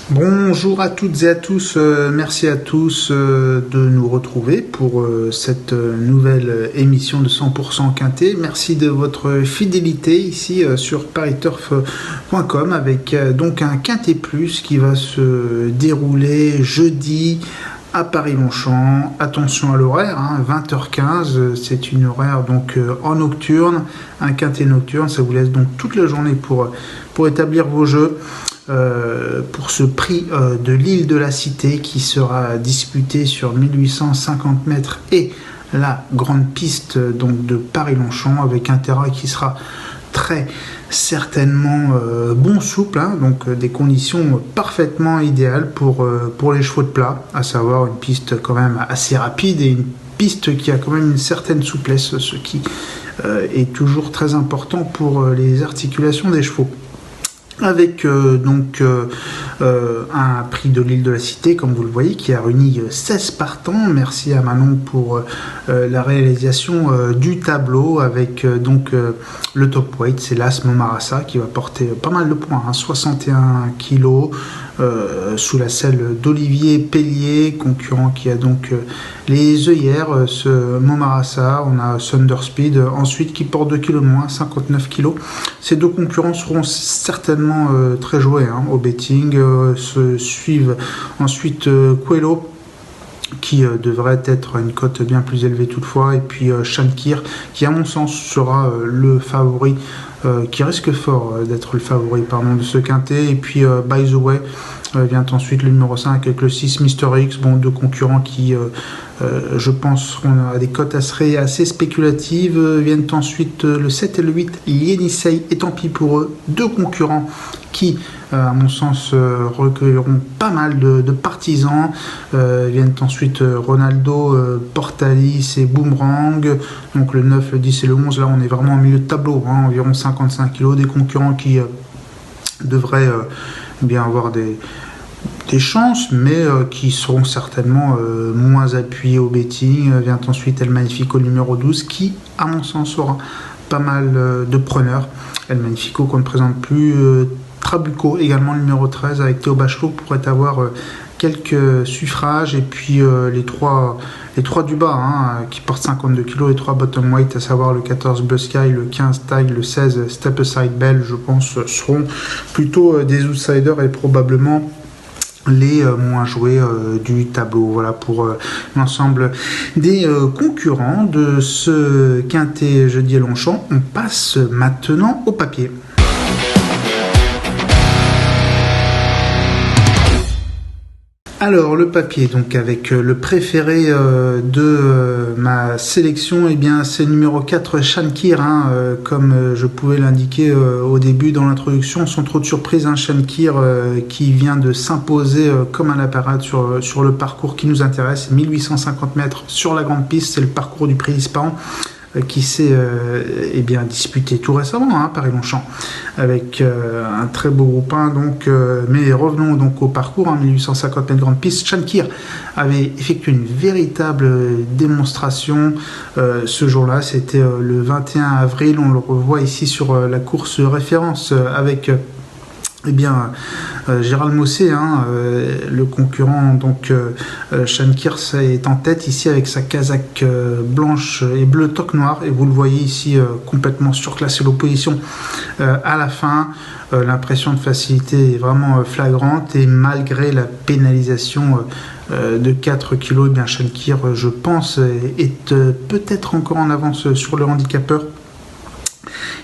Bonjour à toutes et à tous, merci à tous de nous retrouver pour cette nouvelle émission de 100% Quintet. Merci de votre fidélité ici sur pariturf.com avec donc un Quintet Plus qui va se dérouler jeudi à Paris-Longchamp. Attention à l'horaire, 20h15, c'est une horaire donc en nocturne, un Quintet nocturne, ça vous laisse donc toute la journée pour établir vos jeux. Pour ce prix de l'île de la Cité qui sera disputé sur 1850 mètres et la grande piste donc de Paris-Longchamp avec un terrain qui sera très certainement bon souple, donc des conditions parfaitement idéales pour les chevaux de plat, à savoir une piste quand même assez rapide et une piste qui a quand même une certaine souplesse, ce qui est toujours très important pour les articulations des chevaux. Avec un prix de l'île de la Cité, comme vous le voyez, qui a réuni 16 partants. Merci à Manon pour la réalisation du tableau avec le top weight, c'est l'As Momarasa qui va porter pas mal de points, 61 kg. Sous la selle d'Olivier Pellier, concurrent qui a donc les œillères, ce Momarasa. On a Thunderspeed ensuite qui porte 2 kg de moins, 59 kg. Ces deux concurrents seront certainement très joués au betting. Se suivent ensuite Coelho qui devrait être à une cote bien plus élevée toutefois, et puis Shankir qui à mon sens sera le favori, qui risque fort d'être le favori de ce quintet. Et puis By the Way vient ensuite le numéro 5 avec le 6 Mister X, deux concurrents qui je pense qu'on a des cotes assez spéculatives. Viennent ensuite le 7 et le 8 Yenisei, et tant pis pour eux, deux concurrents qui à mon sens recueilleront pas mal de partisans. Viennent ensuite Ronaldo, Portalis et Boomerang, donc le 9, le 10 et le 11. Là on est vraiment au milieu de tableau, environ 55 kg, des concurrents qui devraient bien avoir des chances, mais qui seront certainement moins appuyés au betting. Vient ensuite El Magnifico numéro 12 qui à mon sens aura pas mal de preneurs. El Magnifico qu'on ne présente plus. Trabuco également le numéro 13 avec Théo Bachelot pourrait avoir quelques suffrages, et puis les trois du bas qui portent 52 kg, les 3 bottom weight, à savoir le 14 Blue Sky, le 15 Tide, le 16 Step Aside Bell, je pense seront plutôt des outsiders et probablement les moins joués du tableau. Voilà pour l'ensemble des concurrents de ce quintet jeudi à Longchamp. On passe maintenant au papier. Alors le papier, donc avec le préféré de ma sélection, c'est le numéro 4 Shankir, comme je pouvais l'indiquer au début dans l'introduction, sans trop de surprise, Shankir qui vient de s'imposer comme un apparat sur le parcours qui nous intéresse, 1850 mètres sur la grande piste, c'est le parcours du Prix d'Ispahan, qui s'est disputé tout récemment Paris-Longchamp avec un très beau groupe 1 mais revenons donc au parcours, 1850 mètres grande piste. Shankir avait effectué une véritable démonstration ce jour-là, c'était le 21 avril, on le revoit ici sur la course référence avec Gérald Mossé, le concurrent, Shankir est en tête ici avec sa casaque blanche et bleu toque noir, et vous le voyez ici complètement surclassé l'opposition à la fin. L'impression de facilité est vraiment flagrante, et malgré la pénalisation de 4 kg, Shankir, je pense, est peut-être encore en avance sur le handicapeur.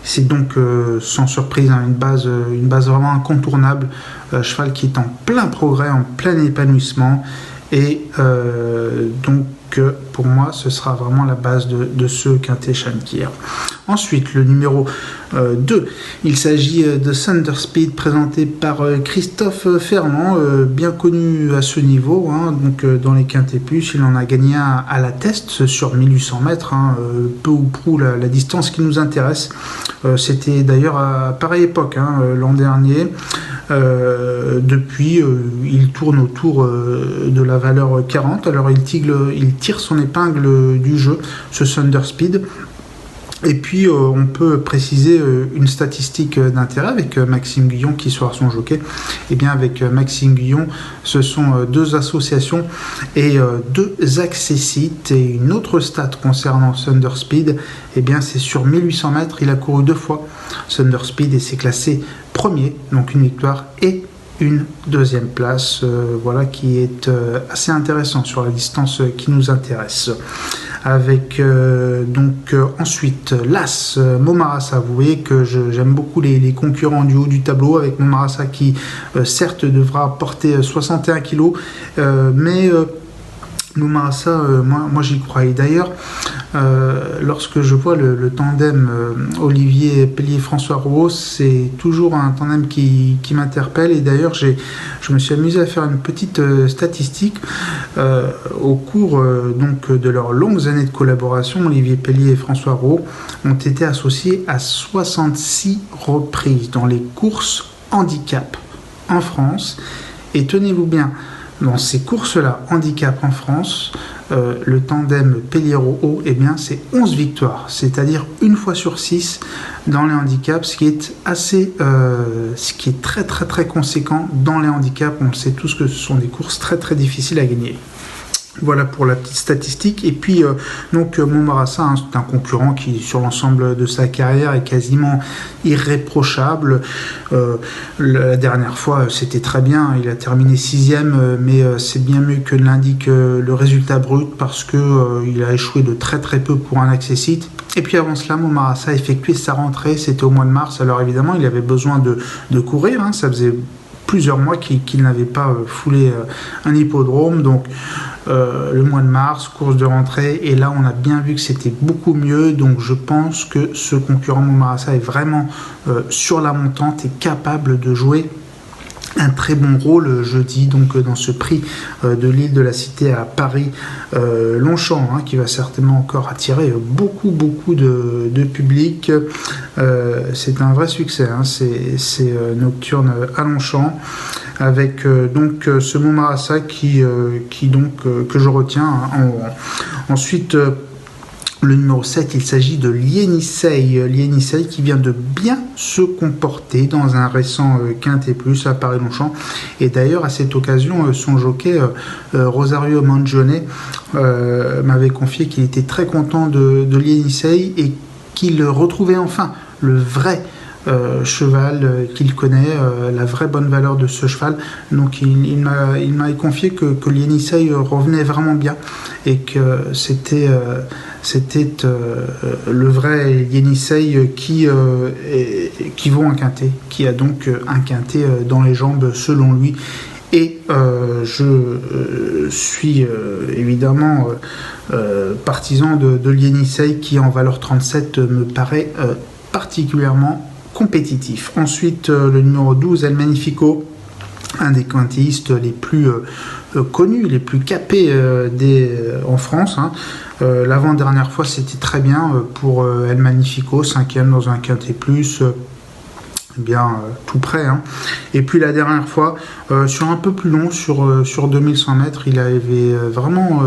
C'est donc sans surprise une base vraiment incontournable, cheval qui est en plein progrès, en plein épanouissement, et pour moi ce sera vraiment la base de ce quintet Shankir. Ensuite le numéro 2, il s'agit de Thunderspeed, présenté par Christophe Ferland, bien connu à ce niveau, dans les quintets plus. Il en a gagné un à la Teste sur 1800 mètres, peu ou prou la distance qui nous intéresse. C'était d'ailleurs à pareille époque l'an dernier. Depuis, il tourne autour de la valeur 40. Alors il tire son épingle du jeu, ce Thunderspeed. Et puis on peut préciser une statistique d'intérêt avec Maxime Guyon qui sera son jockey. Et bien avec Maxime Guyon, ce sont 2 associations et 2 accessites. Et une autre stat concernant Thunder Speed, et bien c'est sur 1800 mètres, il a couru 2 fois Thunder Speed et s'est classé premier, donc une victoire et une 2e place, voilà, qui est assez intéressant sur la distance qui nous intéresse. Avec ensuite l'As Momarasa. Vous voyez que j'aime beaucoup les concurrents du haut du tableau, avec Momarasa qui certes devra porter 61 kg, mais Momarasa, moi j'y crois. Et d'ailleurs, lorsque je vois le tandem Olivier Pellier-François Rouault, c'est toujours un tandem qui m'interpelle. Et d'ailleurs, je me suis amusé à faire une petite statistique au cours de leurs longues années de collaboration. Olivier Pellier et François Rouault ont été associés à 66 reprises dans les courses handicap en France. Et tenez-vous bien, dans ces courses-là, handicap en France, le tandem Pellier-Rouault, eh bien, c'est 11 victoires, c'est-à-dire une fois sur 6 dans les handicaps, ce qui est très très très conséquent dans les handicaps. On le sait tous que ce sont des courses très très difficiles à gagner. Voilà pour la petite statistique. Et puis Momarasa, c'est un concurrent qui sur l'ensemble de sa carrière est quasiment irréprochable. La dernière fois c'était très bien, il a terminé 6e, mais c'est bien mieux que l'indique le résultat brut, parce que il a échoué de très très peu pour un accessite. Et puis avant cela, Momarasa a effectué sa rentrée, c'était au mois de mars. Alors évidemment il avait besoin de courir, ça faisait plusieurs mois qu'il n'avait pas foulé un hippodrome, donc le mois de mars, course de rentrée, et là on a bien vu que c'était beaucoup mieux. Donc je pense que ce concurrent Momarasa est vraiment sur la montante et capable de jouer un très bon rôle jeudi, donc dans ce prix de l'île de la Cité à Paris Longchamp, qui va certainement encore attirer beaucoup de public. C'est un vrai succès, c'est nocturne à Longchamp, avec ce Momarasa que je retiens. Ensuite, le numéro 7, il s'agit de Lienissei qui vient de bien se comporter dans un récent Quintet Plus à Paris-Longchamp. Et d'ailleurs, à cette occasion, son jockey Rosario Mangione m'avait confié qu'il était très content de Lienissei et qu'il retrouvait enfin le vrai cheval qu'il connaît, la vraie bonne valeur de ce cheval. Donc il m'a confié que Lienissei revenait vraiment bien et que c'était le vrai Lienissei qui vaut un quintet, qui a donc un quintet dans les jambes selon lui. Et je suis évidemment partisan de Lienissei qui en valeur 37 me paraît particulièrement compétitif. Ensuite, le numéro 12, El Magnifico, un des quintéistes les plus connus, les plus capés en France. L'avant-dernière fois, c'était très bien pour El Magnifico, 5e dans un quintet plus. Tout près. Et puis la dernière fois, sur un peu plus long, sur 2100 mètres, il avait vraiment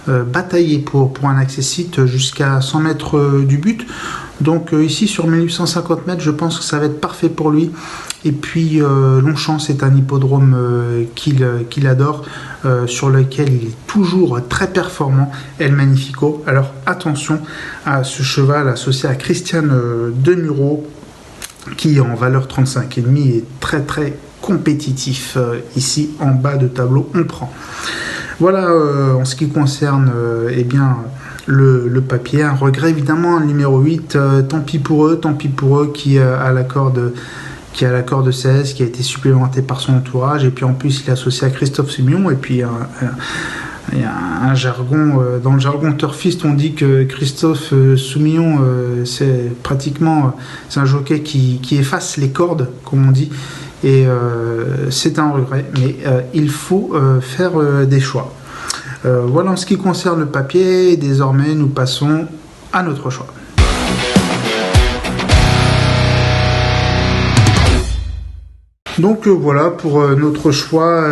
bataillé pour un accessite jusqu'à 100 mètres du but. Donc ici sur 1850 mètres, je pense que ça va être parfait pour lui. Et puis Longchamp, c'est un hippodrome qu'il adore, sur lequel il est toujours très performant, El Magnifico. Alors attention à ce cheval associé à Christian Demuro, qui en valeur 35,5 est très très compétitif. Ici en bas de tableau, on prend. Voilà en ce qui concerne le papier. Un regret évidemment, le numéro 8, tant pis pour eux qui a la corde 16, qui a été supplémenté par son entourage, et puis en plus il est associé à Christophe Soumillon, et puis il y a un jargon, dans le jargon turfiste, on dit que Christophe Soumillon, c'est un jockey qui efface les cordes, comme on dit, et c'est un regret, mais il faut faire des choix. Voilà en ce qui concerne le papier. Désormais, nous passons à notre choix. Donc voilà pour notre choix.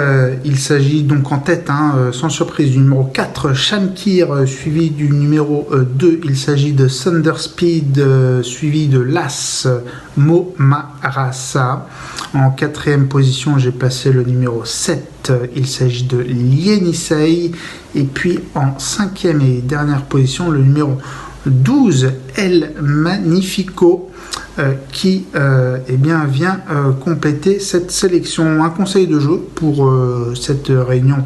Il s'agit donc en tête, sans surprise, du numéro 4, Shankir, suivi du numéro 2. Il s'agit de Thunder Speed, suivi de Las Momarasa. En quatrième position, j'ai placé le numéro 7. Il s'agit de Yenisei. Et puis en cinquième et dernière position, le numéro 12, El Magnifico, qui vient compléter cette sélection. Un conseil de jeu pour cette réunion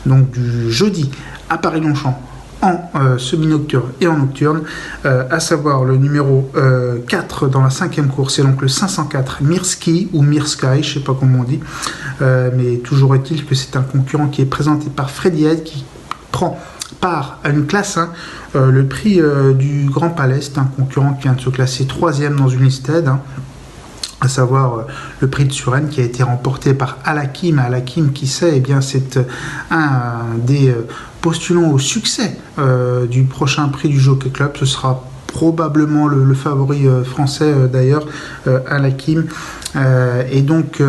donc du jeudi à Paris-Longchamp en semi-nocturne et en nocturne, à savoir le numéro 4 dans la cinquième course, c'est donc le 504 Mirski ou Mirsky, je sais pas comment on dit, mais toujours est-il que c'est un concurrent qui est présenté par Freddy Head, qui prend part à une classe 1, le prix du Grand Palais. C'est un concurrent qui vient de se classer 3e dans une listed, à savoir le prix de Suresnes, qui a été remporté par Al-Hakim. Al-Hakim, qui sait, c'est un des postulants au succès du prochain prix du Jockey Club. Ce sera probablement le favori français d'ailleurs, Al-Hakim. Et donc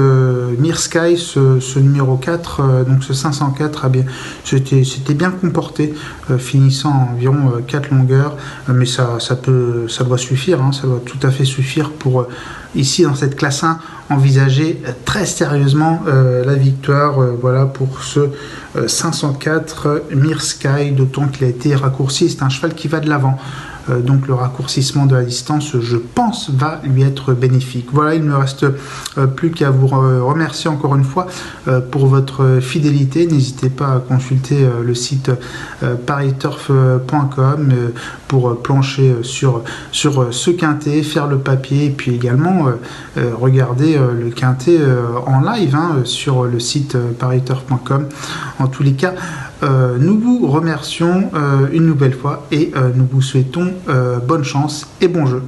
Mirsky, ce numéro 4, donc ce 504, c'était bien comporté, finissant à environ 4 longueurs, mais ça doit suffire, ça doit tout à fait suffire pour ici dans cette classe 1 envisager très sérieusement la victoire. Voilà pour ce 504 Mirsky, d'autant qu'il a été raccourci. C'est un cheval qui va de l'avant. Donc le raccourcissement de la distance, je pense, va lui être bénéfique. Voilà, il ne me reste plus qu'à vous remercier encore une fois pour votre fidélité. N'hésitez pas à consulter le site pariturf.com pour plancher sur ce quintet, faire le papier, et puis également regarder le quintet en live sur le site pariturf.com. En tous les cas, nous vous remercions une nouvelle fois et nous vous souhaitons bonne chance et bon jeu.